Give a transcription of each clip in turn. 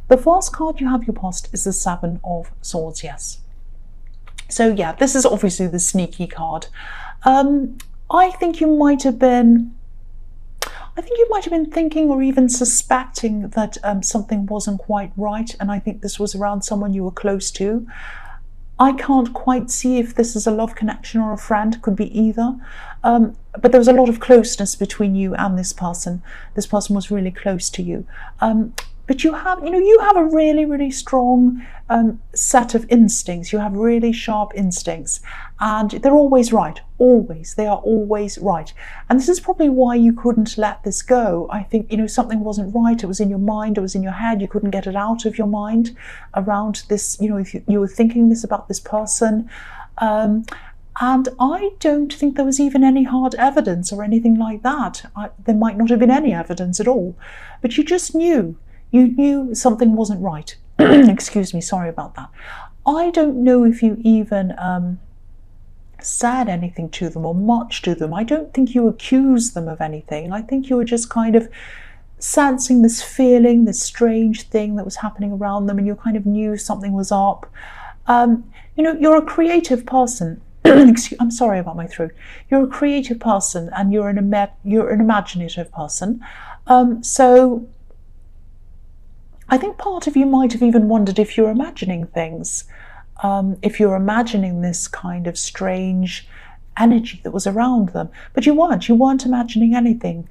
The first card you have your past is the Seven of Swords, yes. So yeah, this is obviously the sneaky card. I think you might have been thinking or even suspecting that something wasn't quite right, and I think this was around someone you were close to. I can't quite see if this is a love connection or a friend, could be either. But there was a lot of closeness between you and this person. This person was really close to you. But you have a really, really strong set of instincts. You have really sharp instincts, and they're always right. Always, they are always right. And this is probably why you couldn't let this go. I think something wasn't right. It was in your mind. It was in your head. You couldn't get it out of your mind around this. If you were thinking this about this person. And I don't think there was even any hard evidence or anything like that. There might not have been any evidence at all, but you just knew. You knew something wasn't right. Excuse me, sorry about that. I don't know if you even said anything to them or much to them. I don't think you accused them of anything. I think you were just kind of sensing this feeling, this strange thing that was happening around them, and you kind of knew something was up. You're a creative person. I'm sorry about my throat. You're a creative person, and you're an imaginative person. So I think part of you might have even wondered if you're imagining things, if you're imagining this kind of strange energy that was around them. But you weren't imagining anything.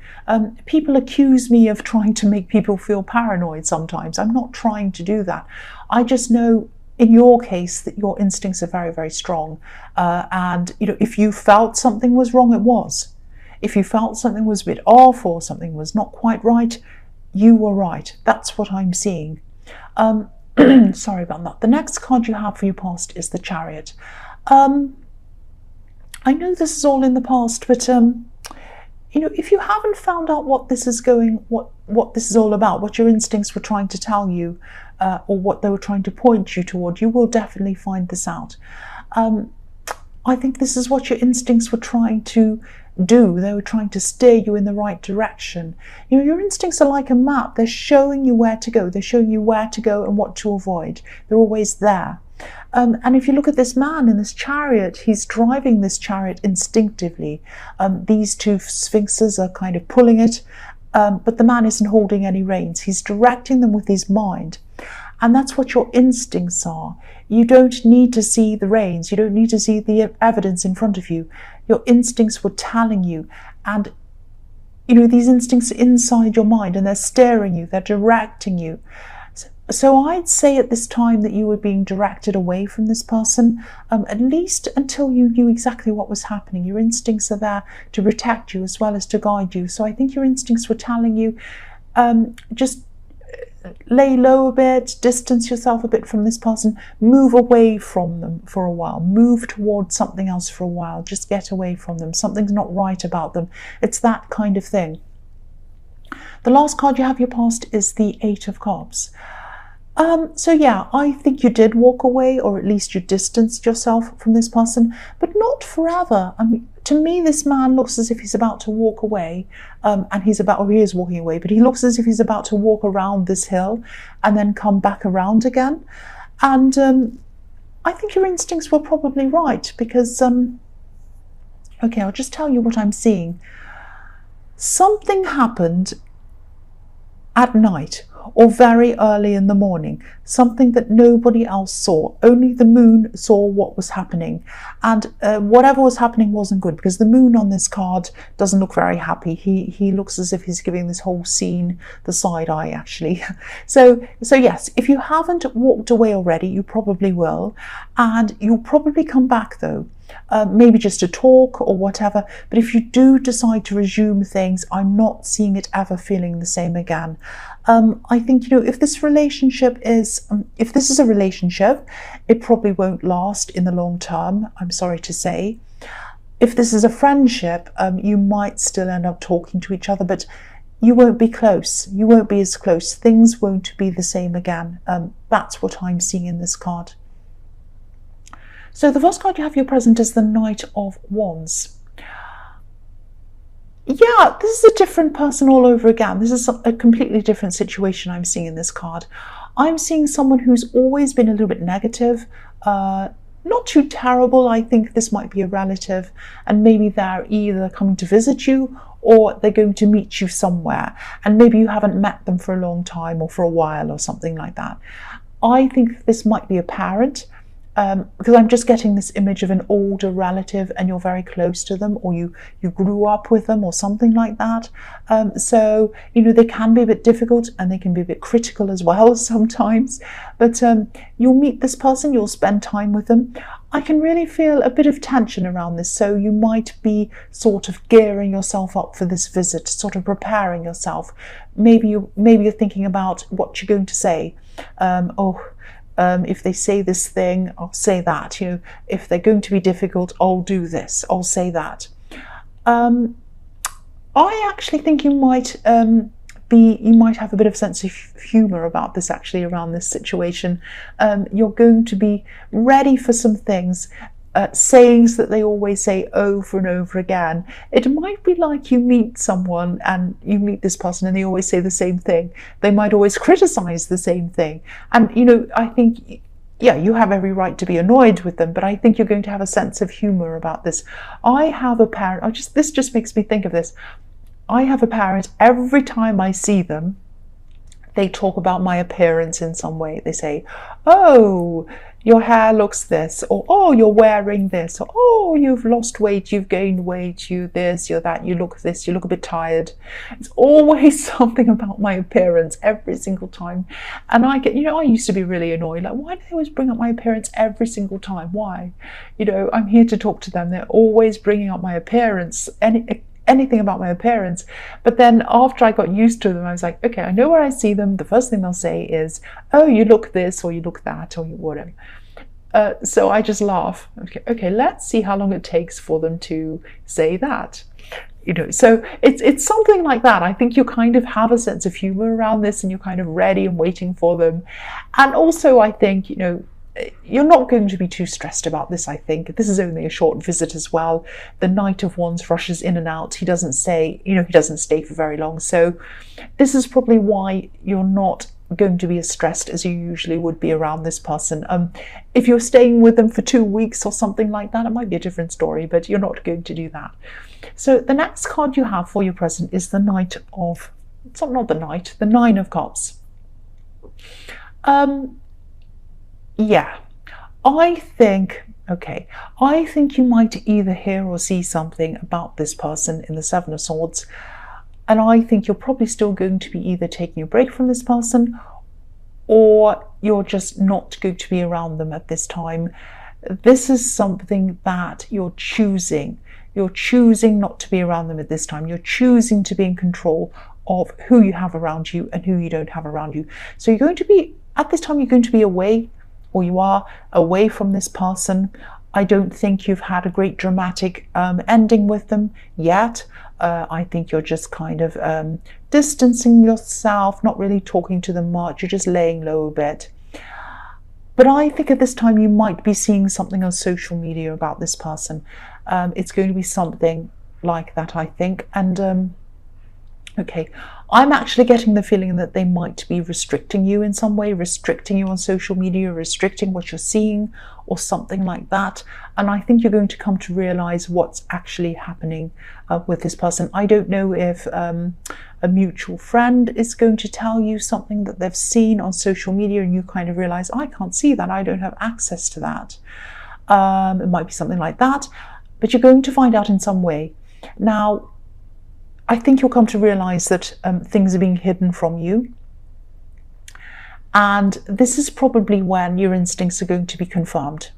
People accuse me of trying to make people feel paranoid sometimes. I'm not trying to do that. I just know in your case that your instincts are very, very strong. And if you felt something was wrong, it was. If you felt something was a bit off or something was not quite right, you were right. That's what I'm seeing. Sorry about that. The next card you have for your past is the Chariot. I know this is all in the past, but if you haven't found out what this is what this is all about, what your instincts were trying to tell you, or what they were trying to point you toward, you will definitely find this out. I think this is what your instincts were trying to do. They were trying to steer you in the right direction. Your instincts are like a map. They're showing you where to go. They're showing you where to go and what to avoid. They're always there. And if you look at this man in this chariot, he's driving this chariot instinctively. These two sphinxes are kind of pulling it, but the man isn't holding any reins. He's directing them with his mind. And that's what your instincts are. You don't need to see the reins. You don't need to see the evidence in front of you. Your instincts were telling you. And, these instincts are inside your mind, and they're steering you. They're directing you. So I'd say at this time that you were being directed away from this person, at least until you knew exactly what was happening. Your instincts are there to protect you as well as to guide you. So I think your instincts were telling you, just lay low a bit, distance yourself a bit from this person, move away from them for a while, move towards something else for a while, just get away from them. Something's not right about them. It's that kind of thing. The last card you have your past is the Eight of Cups. So yeah, I think you did walk away, or at least you distanced yourself from this person, but not forever. I mean, to me, this man looks as if he's about to walk away, and he is walking away, but he looks as if he's about to walk around this hill and then come back around again. And I think your instincts were probably right, because, okay, I'll just tell you what I'm seeing. Something happened at night or very early in the morning, something that nobody else saw. Only the moon saw what was happening, and whatever was happening wasn't good, because the moon on this card doesn't look very happy. He looks as if he's giving this whole scene the side eye, actually. So yes, if you haven't walked away already, you probably will, and you'll probably come back though. Maybe just to talk or whatever, but if you do decide to resume things, I'm not seeing it ever feeling the same again. I think, if this is a relationship, it probably won't last in the long term, I'm sorry to say. If this is a friendship, you might still end up talking to each other, but you won't be close. You won't be as close. Things won't be the same again. That's what I'm seeing in this card. So the first card you have your present is the Knight of Wands. Yeah, this is a different person all over again. This is a completely different situation I'm seeing in this card. I'm seeing someone who's always been a little bit negative, not too terrible. I think this might be a relative, and maybe they're either coming to visit you or they're going to meet you somewhere, and maybe you haven't met them for a long time or for a while or something like that. I think this might be a parent, because I'm just getting this image of an older relative and you're very close to them, or you grew up with them or something like that. So, they can be a bit difficult and they can be a bit critical as well sometimes. But you'll meet this person, you'll spend time with them. I can really feel a bit of tension around this. So you might be sort of gearing yourself up for this visit, sort of preparing yourself. Maybe you're thinking about what you're going to say. If they say this thing, I'll say that. If they're going to be difficult, I'll do this, I'll say that. I actually think you might have a bit of sense of humor about this, actually, around this situation. You're going to be ready for some things, sayings that they always say over and over again. It might be like you meet someone and you meet this person and they always say the same thing. They might always criticize the same thing. And, I think, yeah, you have every right to be annoyed with them, but I think you're going to have a sense of humor about this. I have a parent, this just makes me think of this. I have a parent, every time I see them, they talk about my appearance in some way. They say, oh, your hair looks this, or oh, you're wearing this, or oh, you've lost weight, you've gained weight, you this, you're that, you look this, you look a bit tired. It's always something about my appearance every single time. And I get, I used to be really annoyed, like, why do they always bring up my appearance every single time? Why? I'm here to talk to them. They're always bringing up my appearance, anything about my appearance. But then after I got used to them, I was like, okay, I know where I see them, the first thing they'll say is, oh, you look this, or you look that, or you whatever. So I just laugh. Okay, let's see how long it takes for them to say that. So it's something like that. I think you kind of have a sense of humor around this, and you're kind of ready and waiting for them. And also, I think, you're not going to be too stressed about this. I think this is only a short visit as well. The Knight of Wands rushes in and out. He doesn't stay for very long. So this is probably why you're not going to be as stressed as you usually would be around this person. If you're staying with them for 2 weeks or something like that, it might be a different story, but you're not going to do that. So the next card you have for your present is the Knight of, it's not the Knight, the Nine of Cups. Yeah, I think you might either hear or see something about this person in the Seven of Swords, and I think you're probably still going to be either taking a break from this person, or you're just not going to be around them at this time. This is something that you're choosing. You're choosing not to be around them at this time. You're choosing to be in control of who you have around you and who you don't have around you. So you're going to be, at this time, you're going to be away, or you are away from this person. I don't think you've had a great dramatic ending with them yet. I think you're just kind of distancing yourself, not really talking to them much. You're just laying low a bit. But I think at this time you might be seeing something on social media about this person. It's going to be something like that, I think. And okay, I'm actually getting the feeling that they might be restricting you in some way, restricting you on social media, restricting what you're seeing, or something like that. And I think you're going to come to realize what's actually happening with this person. I don't know if a mutual friend is going to tell you something that they've seen on social media, and you kind of realize, I can't see that, I don't have access to that. It might be something like that, but you're going to find out in some way. Now, I think you'll come to realize that things are being hidden from you. And this is probably when your instincts are going to be confirmed.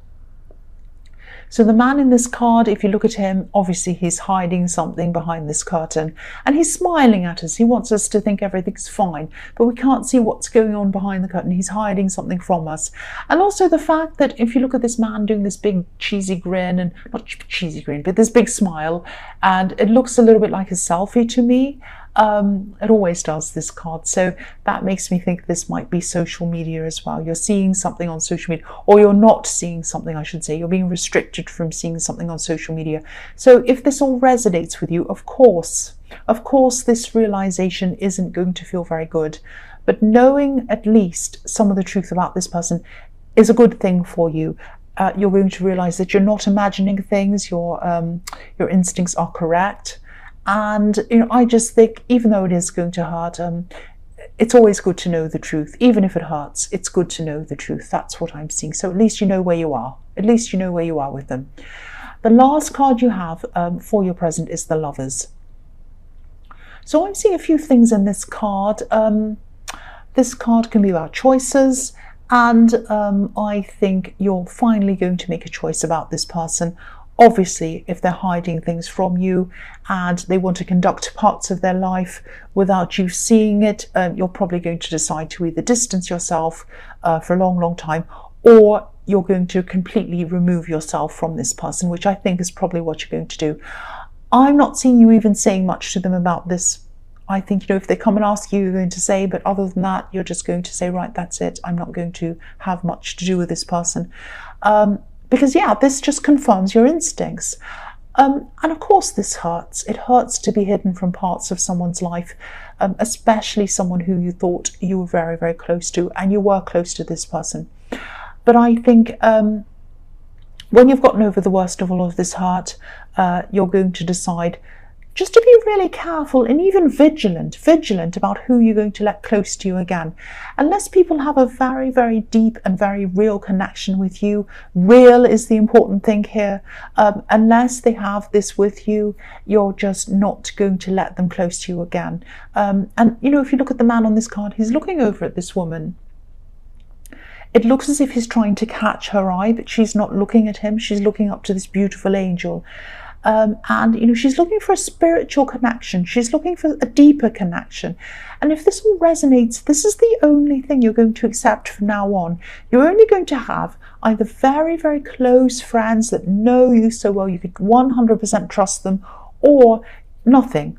So the man in this card, if you look at him, obviously he's hiding something behind this curtain, and he's smiling at us. He wants us to think everything's fine, but we can't see what's going on behind the curtain. He's hiding something from us. And also the fact that if you look at this man doing this big cheesy grin, and not cheesy grin, but this big smile, and it looks a little bit like a selfie to me. It always does, this card. So that makes me think this might be social media as well. You're seeing something on social media, or you're not seeing something, I should say. You're being restricted from seeing something on social media. So if this all resonates with you, of course, this realization isn't going to feel very good. but knowing at least some of the truth about this person is a good thing for you. You're going to realize that you're not imagining things, your instincts are correct. And I just think, even though it is going to hurt, it's always good to know the truth. Even if it hurts, it's good to know the truth. That's what I'm seeing. So at least you know where you are. At least you know where you are with them. The last card you have for your present is the Lovers. So I'm seeing a few things in this card. This card can be about choices. And I think you're finally going to make a choice about this person. Obviously, if they're hiding things from you and they want to conduct parts of their life without you seeing it, you're probably going to decide to either distance yourself for a long, long time, or you're going to completely remove yourself from this person, which I think is probably what you're going to do. I'm not seeing you even saying much to them about this. I think, if they come and ask you, you're going to say, but other than that, you're just going to say, right, that's it. I'm not going to have much to do with this person. Because, yeah, this just confirms your instincts. And of course, this hurts. It hurts to be hidden from parts of someone's life, especially someone who you thought you were very, very close to, and you were close to this person. But I think when you've gotten over the worst of all of this hurt, you're going to decide just to be really careful and even vigilant about who you're going to let close to you again. Unless people have a very, very deep and very real connection with you, real is the important thing here. Unless they have this with you, you're just not going to let them close to you again. And if you look at the man on this card, he's looking over at this woman. It looks as if he's trying to catch her eye, but she's not looking at him. She's looking up to this beautiful angel. And she's looking for a spiritual connection. She's looking for a deeper connection. And if this all resonates, this is the only thing you're going to accept from now on. You're only going to have either very, very close friends that know you so well you could 100% trust them, or nothing.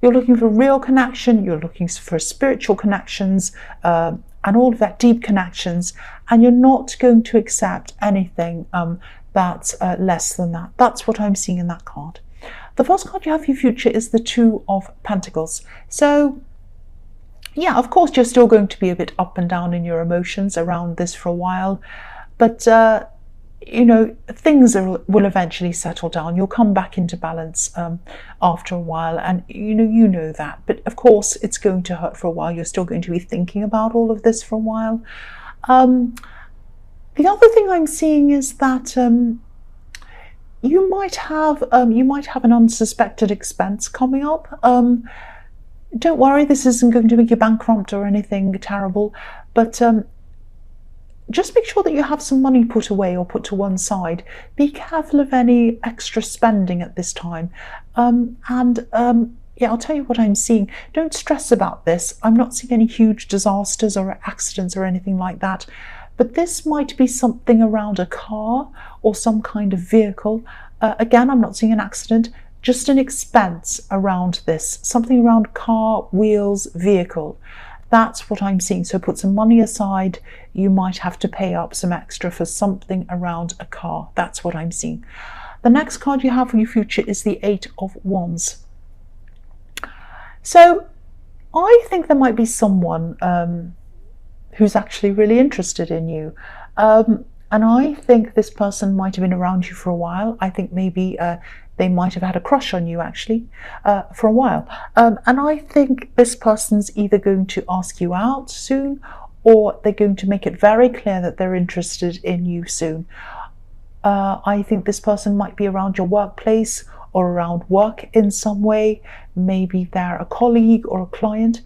You're looking for real connection. You're looking for spiritual connections and all of that deep connections. And you're not going to accept anything that's less than that. That's what I'm seeing in that card. The first card you have for your future is the Two of Pentacles. So, yeah, of course, you're still going to be a bit up and down in your emotions around this for a while. But, things will eventually settle down. You'll come back into balance after a while. And, you know that. But, of course, it's going to hurt for a while. You're still going to be thinking about all of this for a while. The other thing I'm seeing is that you might have an unsuspected expense coming up. Don't worry, this isn't going to make you bankrupt or anything terrible, but just make sure that you have some money put away or put to one side. Be careful of any extra spending at this time. Yeah, I'll tell you what I'm seeing. Don't stress about this. I'm not seeing any huge disasters or accidents or anything like that. But this might be something around a car or some kind of vehicle. Again, I'm not seeing an accident, just an expense around this. Something around car, wheels, vehicle. That's what I'm seeing. So put some money aside. You might have to pay up some extra for something around a car. That's what I'm seeing. The next card you have for your future is the Eight of Wands. So I think there might be someone who's actually really interested in you. And I think this person might have been around you for a while. I think maybe they might have had a crush on you actually for a while. And I think this person's either going to ask you out soon, or they're going to make it very clear that they're interested in you soon. I think this person might be around your workplace or around work in some way. Maybe they're a colleague or a client.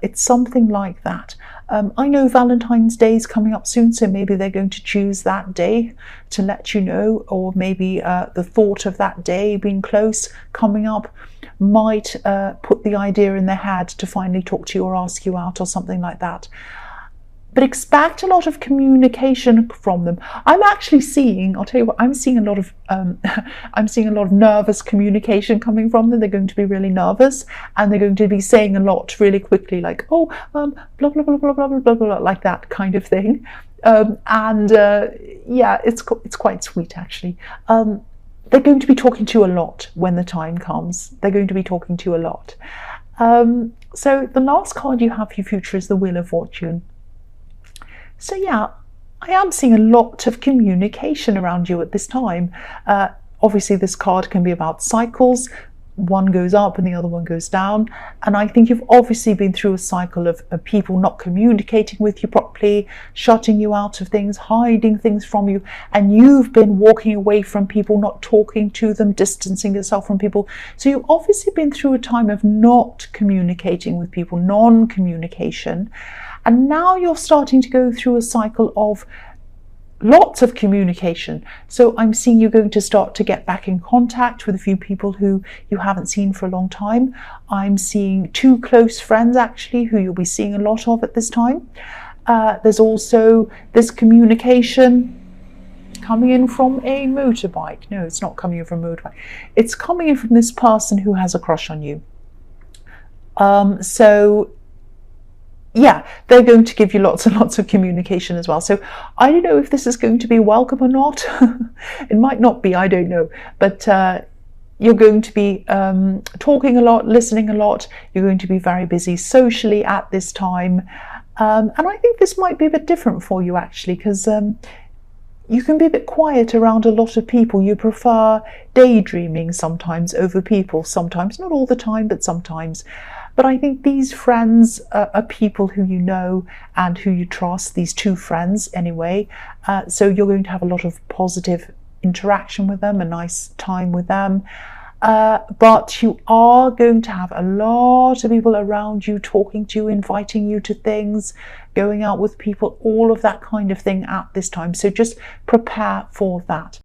It's something like that. I know Valentine's Day is coming up soon, so maybe they're going to choose that day to let you know, or maybe the thought of that day being close, coming up, might put the idea in their head to finally talk to you or ask you out or something like that. But expect a lot of communication from them. I'm actually seeing, I'll tell you what, I'm seeing a lot of nervous communication coming from them. They're going to be really nervous, and they're going to be saying a lot really quickly, like, oh, blah, blah, blah, blah, blah, blah, blah, blah, like that kind of thing. Yeah, it's quite sweet, actually. They're going to be talking to you a lot when the time comes. They're going to be talking to you a lot. So the last card you have for your future is the Wheel of Fortune. So yeah, I am seeing a lot of communication around you at this time. Obviously, this card can be about cycles. One goes up and the other one goes down. And I think you've obviously been through a cycle of people not communicating with you properly, shutting you out of things, hiding things from you. And you've been walking away from people, not talking to them, distancing yourself from people. So you've obviously been through a time of not communicating with people, non-communication. And now you're starting to go through a cycle of lots of communication. So I'm seeing you're going to start to get back in contact with a few people who you haven't seen for a long time. I'm seeing 2 close friends actually who you'll be seeing a lot of at this time. There's also this communication coming in from a motorbike. No, it's not coming in from a motorbike. It's coming in from this person who has a crush on you. So yeah, they're going to give you lots and lots of communication as well. So I don't know if this is going to be welcome or not. It might not be, I don't know. But you're going to be talking a lot, listening a lot. You're going to be very busy socially at this time. And I think this might be a bit different for you actually, because you can be a bit quiet around a lot of people. You prefer daydreaming sometimes over people, sometimes, not all the time, but sometimes. But I think these friends are people who you know and who you trust, these 2 friends anyway. So you're going to have a lot of positive interaction with them, a nice time with them. But you are going to have a lot of people around you talking to you, inviting you to things, going out with people, all of that kind of thing at this time. So just prepare for that.